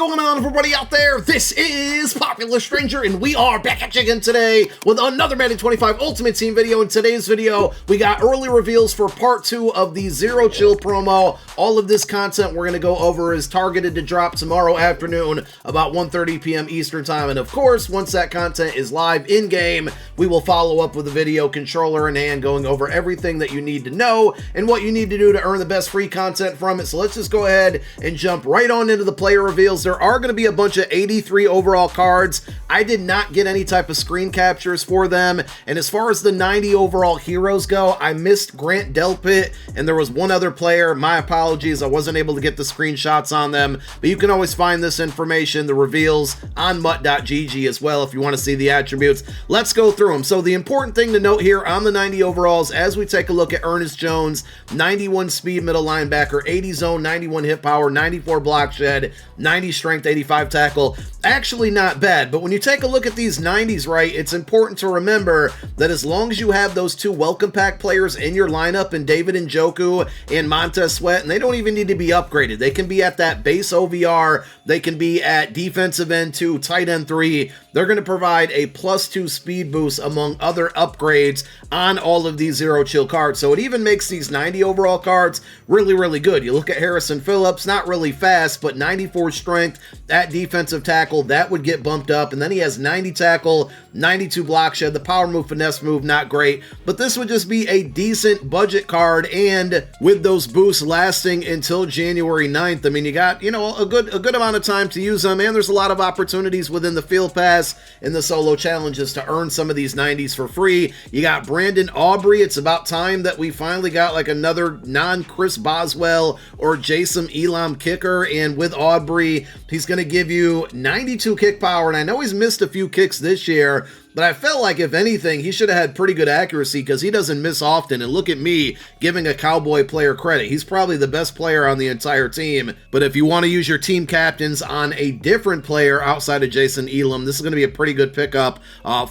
going on, everybody out there? This is Popular Stranger, and we are back at you again today with another Madden 25 Ultimate Team video. In today's video, we got early reveals for part 2 of the Zero Chill promo. All of this content we're going to go over is targeted to drop tomorrow afternoon about 1:30 p.m. Eastern Time. And of course, once that content is live in-game, we will follow up with a video, controller in hand, going over everything that you need to know and what you need to do to earn the best free content from it. So let's just go ahead and jump right on into the player reveals. There are going to be a bunch of 83 overall cards. I did not get any type of screen captures for them. And as far as the 90 overall heroes go, I missed Grant Delpit, and there was one other player. My apologies, I wasn't able to get the screenshots on them, but you can always find this information, the reveals, on mutt.gg as well if you want to see the attributes. Let's go through them. So the important thing to note here on the 90 overalls, as we take a look at Ernest Jones, 91 speed middle linebacker, 80 zone, 91 hit power, 94 block shed, 90 strength, 85 tackle. Actually not bad, but when you take a look at these 90s, right, it's important to remember that as long as you have those two welcome pack players in your lineup, and David Njoku and Montez Sweat, and they don't even need to be upgraded. They can be at that base OVR, they can be at defensive end 2, tight end 3. They're going to provide a +2 speed boost among other upgrades on all of these Zero Chill cards. So it even makes these 90 overall cards really, really good. You look at Harrison Phillips, not really fast, but 94 strength at defensive tackle, that would get bumped up. And then he has 90 tackle, 92 block shed, the power move, finesse move, not great. But this would just be a decent budget card, and with those boosts lasting until January 9th, I mean, you got, a good amount of time to use them, and there's a lot of opportunities within the field pass and the solo challenges to earn some of these 90s for free. You got Brandon Aubrey. It's about time that we finally got like another non-Chris Boswell or Jason Elam kicker, and with Aubrey, he's going to give you 92 kick power, and I know he's missed a few kicks this year, but I felt like, if anything, he should have had pretty good accuracy because he doesn't miss often. And look at me giving a Cowboy player credit. He's probably the best player on the entire team. But if you want to use your team captains on a different player outside of Jason Elam, this is going to be a pretty good pickup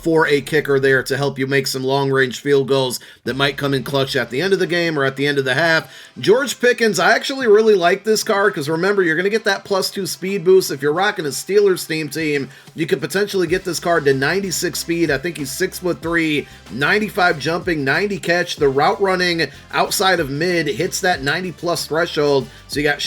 for a kicker there to help you make some long-range field goals that might come in clutch at the end of the game or at the end of the half. George Pickens, I actually really like this card because remember, you're going to get that +2 speed boost. If you're rocking a Steelers team, you could potentially get this card to 96 speed. I think he's 6'3", 95 jumping, 90 catch. The route running outside of mid hits that 90+ threshold. So you got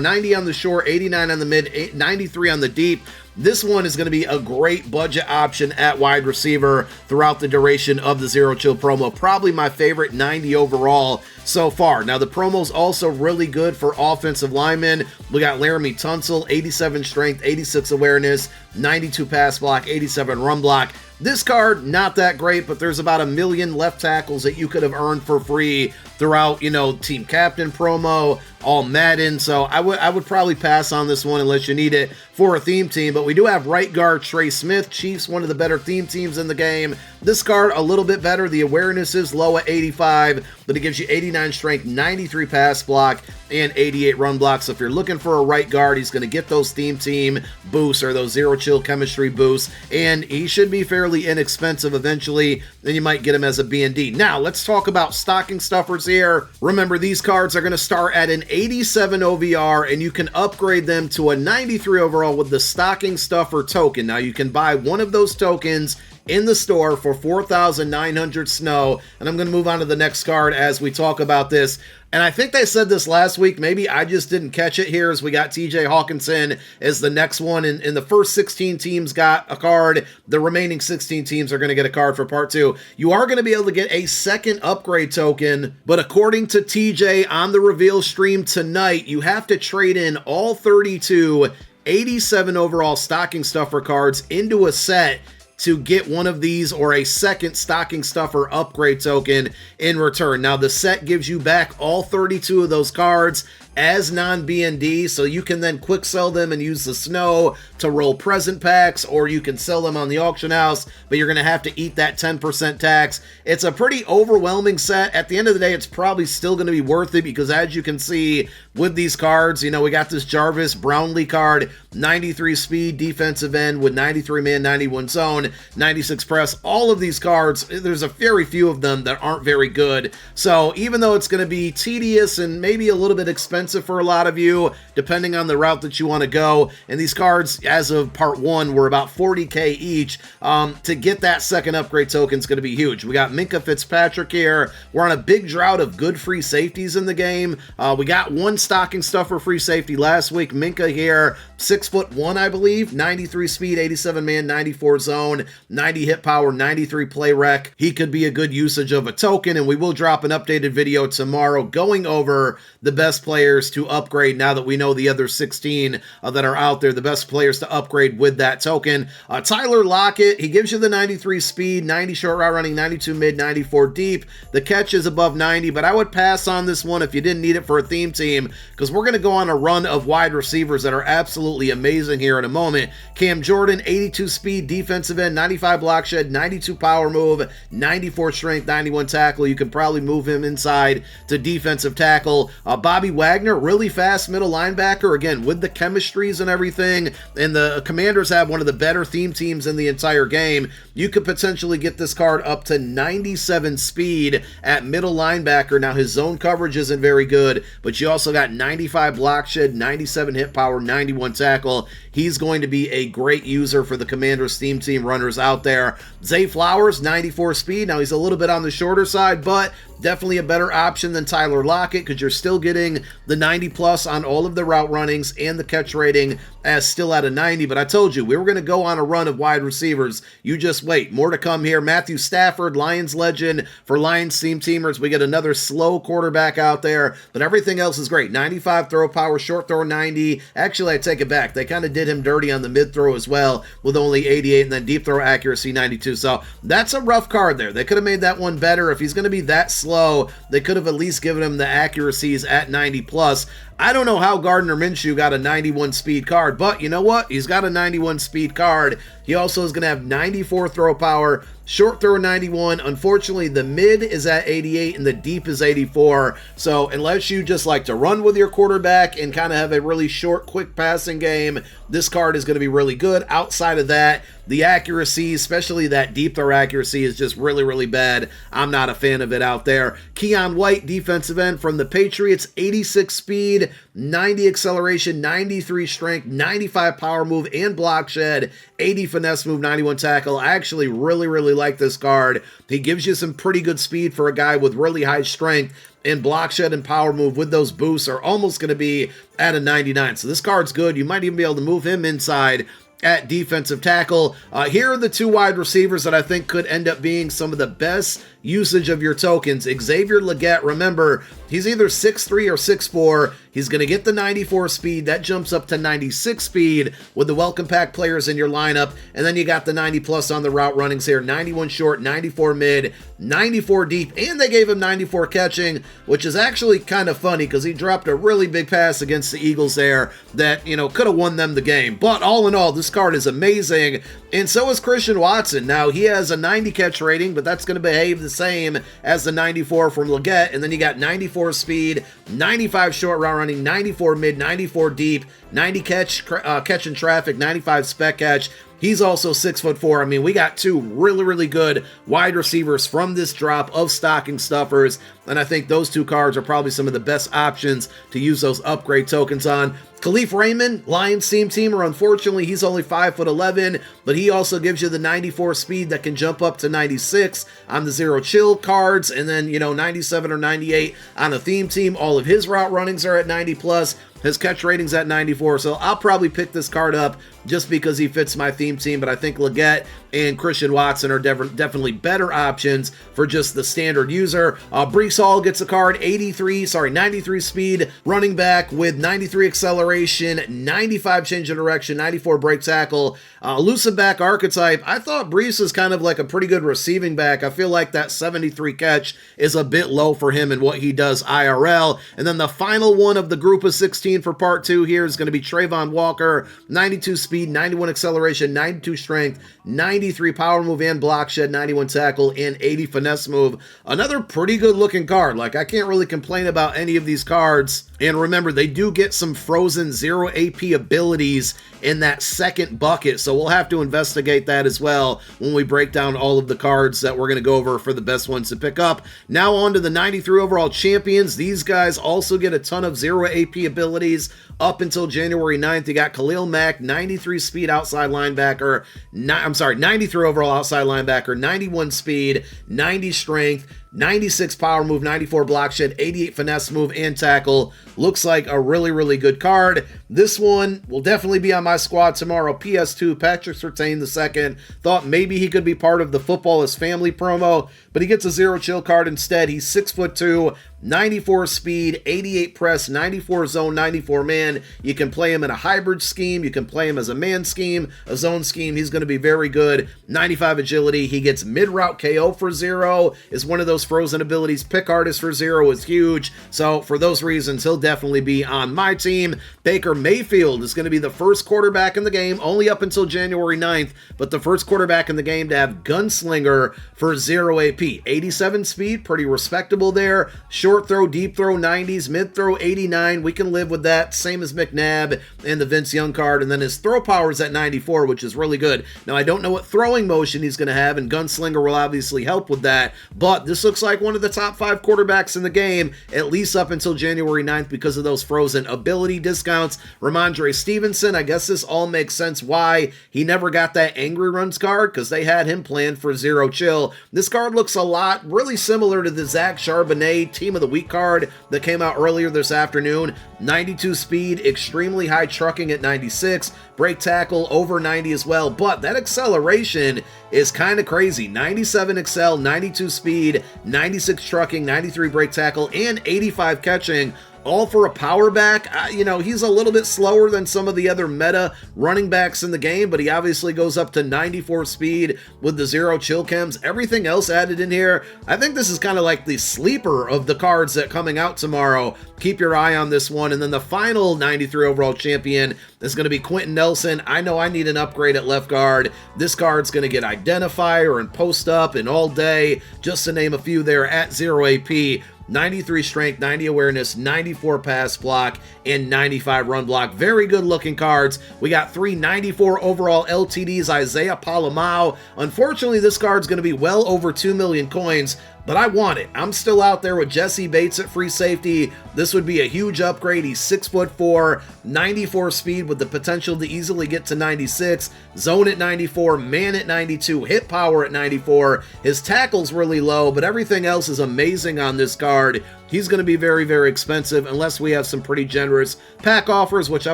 90 on the short, 89 on the mid, 93 on the deep. This one is going to be a great budget option at wide receiver throughout the duration of the Zero Chill promo. Probably my favorite 90 overall so far. Now, the promo's also really good for offensive linemen. We got Laramie Tunsil, 87 strength, 86 awareness, 92 pass block, 87 run block. This card, not that great, but there's about 1 million left tackles that you could have earned for free throughout, team captain promo, all Madden. So I would probably pass on this one unless you need it for a theme team. But we do have right guard Trey Smith, Chiefs, one of the better theme teams in the game. This card, a little bit better. The awareness is low at 85, but it gives you 89 strength, 93 pass block, and 88 run block. So if you're looking for a right guard, he's going to get those theme team boosts or those Zero Chill chemistry boosts, and he should be fairly inexpensive eventually. Then you might get him as a B&D. Now, let's talk about stocking stuffers here. Remember, these cards are going to start at an 87 OVR, and you can upgrade them to a 93 overall with the stocking stuffer token. Now, you can buy one of those tokens in the store for 4,900 snow, and I'm going to move on to the next card as we talk about this. And I think they said this last week, maybe I just didn't catch it here, as we got TJ Hawkinson as the next one, and the first 16 teams got a card. The remaining 16 teams are going to get a card for part 2. You are going to be able to get a second upgrade token, but according to TJ on the reveal stream tonight, you have to trade in all 32 87 overall stocking stuffer cards into a set to get one of these or a second stocking stuffer upgrade token in return. Now, the set gives you back all 32 of those cards as non-BND, so you can then quick sell them and use the snow to roll present packs, or you can sell them on the auction house, but you're going to have to eat that 10% tax. It's a pretty overwhelming set. At the end of the day, it's probably still going to be worth it because, as you can see with these cards, we got this Jarvis Brownlee card. 93 speed, defensive end with 93 man, 91 zone, 96 press. All of these cards, there's a very few of them that aren't very good. So even though it's going to be tedious and maybe a little bit expensive for a lot of you, depending on the route that you want to go, and these cards, as of part 1, were about 40k each, to get that second upgrade token is going to be huge. We got Minkah Fitzpatrick here. We're on a big drought of good free safeties in the game. We got one stocking stuffer free safety last week. Minkah here, 6'1", I believe, 93 speed, 87 man, 94 zone, 90 hit power, 93 play rec. He could be a good usage of a token, and we will drop an updated video tomorrow going over the best players to upgrade now that we know the other 16 that are out there, the best players to upgrade with that token. Tyler Lockett, he gives you the 93 speed, 90 short route running, 92 mid, 94 deep. The catch is above 90, but I would pass on this one if you didn't need it for a theme team, because we're going to go on a run of wide receivers that are absolutely amazing here in a moment. Cam Jordan, 82 speed, defensive end, 95 block shed, 92 power move, 94 strength, 91 tackle. You can probably move him inside to defensive tackle. Bobby Wagner, really fast middle linebacker, again, with the chemistries and everything, and the Commanders have one of the better theme teams in the entire game. You could potentially get this card up to 97 speed at middle linebacker. Now, his zone coverage isn't very good, but you also got 95 block shed, 97 hit power, 91 tackle. He's going to be a great user for the Commanders theme team runners out there. Zay Flowers, 94 speed. Now, he's a little bit on the shorter side, but definitely a better option than Tyler Lockett, because you're still getting the 90 plus on all of the route runnings, and the catch rating as still at a 90. But I told you, we were going to go on a run of wide receivers. You just wait. More to come here. Matthew Stafford, Lions legend for Lions theme teamers. We get another slow quarterback out there, but everything else is great. 95 throw power, short throw 90. Actually, I take it back. They kind of did him dirty on the mid throw as well with only 88, and then deep throw accuracy 92. So that's a rough card there. They could have made that one better. If he's going to be that slow, they could have at least given him the accuracies at 90 plus. I don't know how Gardner Minshew got a 91 speed card, but you know what? He's got a 91 speed card. He also is going to have 94 throw power, short throw 91. Unfortunately, the mid is at 88 and the deep is 84. So unless you just like to run with your quarterback and kind of have a really short, quick passing game, this card is going to be really good. Outside of that, the accuracy, especially that deep throw accuracy, is just really, really bad. I'm not a fan of it out there. Keon White, defensive end from the Patriots, 86 speed, 90 acceleration, 93 strength, 95 power move and block shed, 80 finesse move, 91 tackle. I actually really, really like this card. He gives you some pretty good speed for a guy with really high strength, and block shed and power move with those boosts are almost going to be at a 99. So this card's good. You might even be able to move him inside at defensive tackle. Here are the two wide receivers that I think could end up being some of the best usage of your tokens. Xavier Legette, remember, he's either 6'3 or 6'4. He's going to get the 94 speed. That jumps up to 96 speed with the welcome pack players in your lineup. And then you got the 90 plus on the route runnings here. 91 short, 94 mid, 94 deep, and they gave him 94 catching, which is actually kind of funny because he dropped a really big pass against the Eagles there that, you know, could have won them the game. But all in all, this card is amazing. And so is Christian Watson. Now, he has a 90 catch rating, but that's going to behave the same as the 94 from Legette. And then you got 94 speed, 95 short route running, 94 mid, 94 deep, 90 catch in traffic, 95 spec catch. He's also 6'4". I mean, we got two really, really good wide receivers from this drop of stocking stuffers, and I think those two cards are probably some of the best options to use those upgrade tokens on. Khalif Raymond, Lions theme teamer, unfortunately, he's only 5'11", but he also gives you the 94 speed that can jump up to 96 on the Zero Chill cards, and then, you know, 97 or 98 on a theme team. All of his route runnings are at 90 plus. His catch rating's at 94, so I'll probably pick this card up just because he fits my theme team, but I think Legette and Christian Watson are definitely better options for just the standard user. Breece Hall gets a card, 93 speed, running back with 93 acceleration, 95 change of direction, 94 break tackle, elusive back archetype. I thought Breece is kind of like a pretty good receiving back. I feel like that 73 catch is a bit low for him and what he does IRL. And then the final one of the group of 16 for part 2 here is going to be Trayvon Walker, 92 speed, 91 acceleration, 92 strength, 93 power move and block shed, 91 tackle, and 80 finesse move. Another pretty good looking card. Like, I can't really complain about any of these cards. And remember, they do get some frozen 0 AP abilities in that second bucket, so we'll have to investigate that as well when we break down all of the cards that we're going to go over for the best ones to pick up. Now on to the 93 overall champions. These guys also get a ton of 0 AP abilities up until January 9th. You got Khalil Mack, 93 speed outside linebacker, 93 overall outside linebacker, 91 speed, 90 strength, 96 power move, 94 block shed, 88 finesse move and tackle. Looks like a really, really good card. This one will definitely be on my squad tomorrow. PS2, Patrick Surtain II. Thought maybe he could be part of the Football is Family promo, but he gets a zero chill card instead. He's 6'2", 94 speed, 88 press, 94 zone, 94 man. You can play him in a hybrid scheme. You can play him as a man scheme, a zone scheme. He's going to be very good. 95 agility. He gets mid-route KO for 0, is one of those frozen abilities. Pick artist for 0 is huge. So for those reasons, he'll definitely be on my team. Baker Mayfield is going to be the first quarterback in the game, only up until January 9th, but the first quarterback in the game to have Gunslinger for 0 AP. 87 speed, pretty respectable there. Short throw, deep throw, 90s, mid throw, 89. We can live with that. Same as McNabb and the Vince Young card. And then his throw power is at 94, which is really good. Now, I don't know what throwing motion he's going to have, and Gunslinger will obviously help with that. But this looks like one of the top 5 quarterbacks in the game, at least up until January 9th because of those frozen ability discounts. Ramondre Stevenson, I guess this all makes sense why he never got that Angry Runs card, because they had him planned for 0 chill. This card looks a lot really similar to the Zach Charbonnet Team of the Week card that came out earlier this afternoon. 92 speed, extremely high trucking at 96, break tackle over 90 as well, but that acceleration is kind of crazy. 97 excel, 92 speed, 96 trucking, 93 break tackle, and 85 catching. All for a power back. He's a little bit slower than some of the other meta running backs in the game, but he obviously goes up to 94 speed with the 0 chill chems. Everything else added in here. I think this is kind of like the sleeper of the cards that coming out tomorrow. Keep your eye on this one. And then the final 93 overall champion is going to be Quentin Nelson. I know I need an upgrade at left guard. This card's going to get identifier and post up and all day, just to name a few there at 0 AP. 93 strength, 90 awareness, 94 pass block, and 95 run block. Very good looking cards. We got 3 94 overall LTDs. Isaiah Palamau. Unfortunately, this card's going to be well over 2 million coins, but I want it. I'm still out there with Jesse Bates at free safety. This would be a huge upgrade. He's 6'4", 94 speed with the potential to easily get to 96, zone at 94, man at 92, hit power at 94. His tackle's really low, but everything else is amazing on this card. He's going to be very, very expensive unless we have some pretty generous pack offers, which I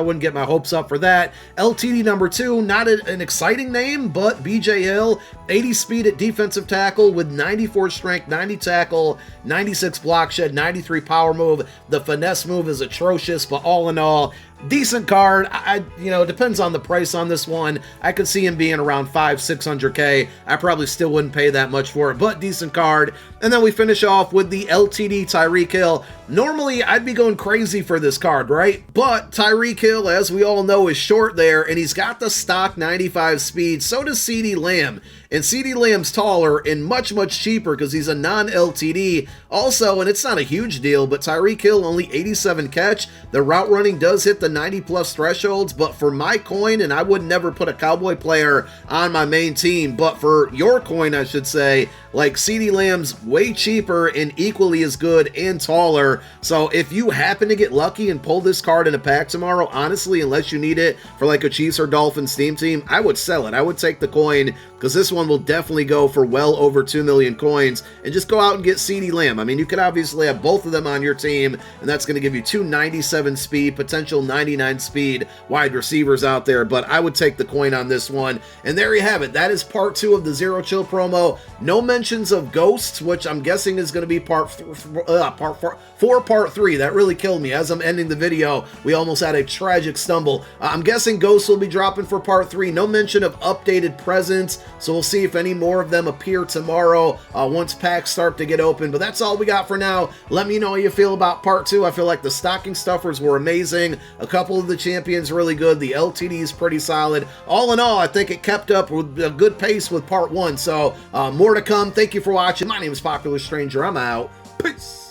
wouldn't get my hopes up for that. LTD number 2, not an exciting name, but BJ Hill, 80 speed at defensive tackle with 94 strength, 90 tackle, 96 block shed, 93 power move. The finesse move is atrocious, but all in all, decent card. Depends on the price on this one. I could see him being around 500-600K. I probably still wouldn't pay that much for it, but decent card. And then we finish off with the LTD Tyreek Hill. Normally, I'd be going crazy for this card, right? But Tyreek Hill, as we all know, is short there, and he's got the stock 95 speed. So does CeeDee Lamb. And CeeDee Lamb's taller and much, much cheaper because he's a non-LTD. Also, and it's not a huge deal, but Tyreek Hill only 87 catch. The route running does hit the 90-plus thresholds, but for my coin, and I would never put a Cowboy player on my main team, but for your coin, I should say, like CeeDee Lamb's way cheaper and equally as good and taller. So if you happen to get lucky and pull this card in a pack tomorrow, honestly, unless you need it for like a Chiefs or Dolphins theme team, I would sell it. I would take the coin because this one will definitely go for well over 2 million coins, and just go out and get CeeDee Lamb. I mean, you could obviously have both of them on your team, and that's going to give you 2 97 speed, potential 99 speed wide receivers out there, but I would take the coin on this one. And there you have it. That is part 2 of the Zero Chill promo. No mentions of Ghosts, which I'm guessing is going to be part 4, part 3. That really killed me. As I'm ending the video, we almost had a tragic stumble. I'm guessing Ghosts will be dropping for part 3. No mention of updated presents, so we'll see if any more of them appear tomorrow once packs start to get open. But that's all we got for now. Let me know how you feel about part 2. I feel like the stocking stuffers were amazing. A couple of the champions really good. The LTD is pretty solid. All in all, I think it kept up with a good pace with part 1. So more to come. Thank you for watching. My name is Popular Stranger. I'm out. Peace.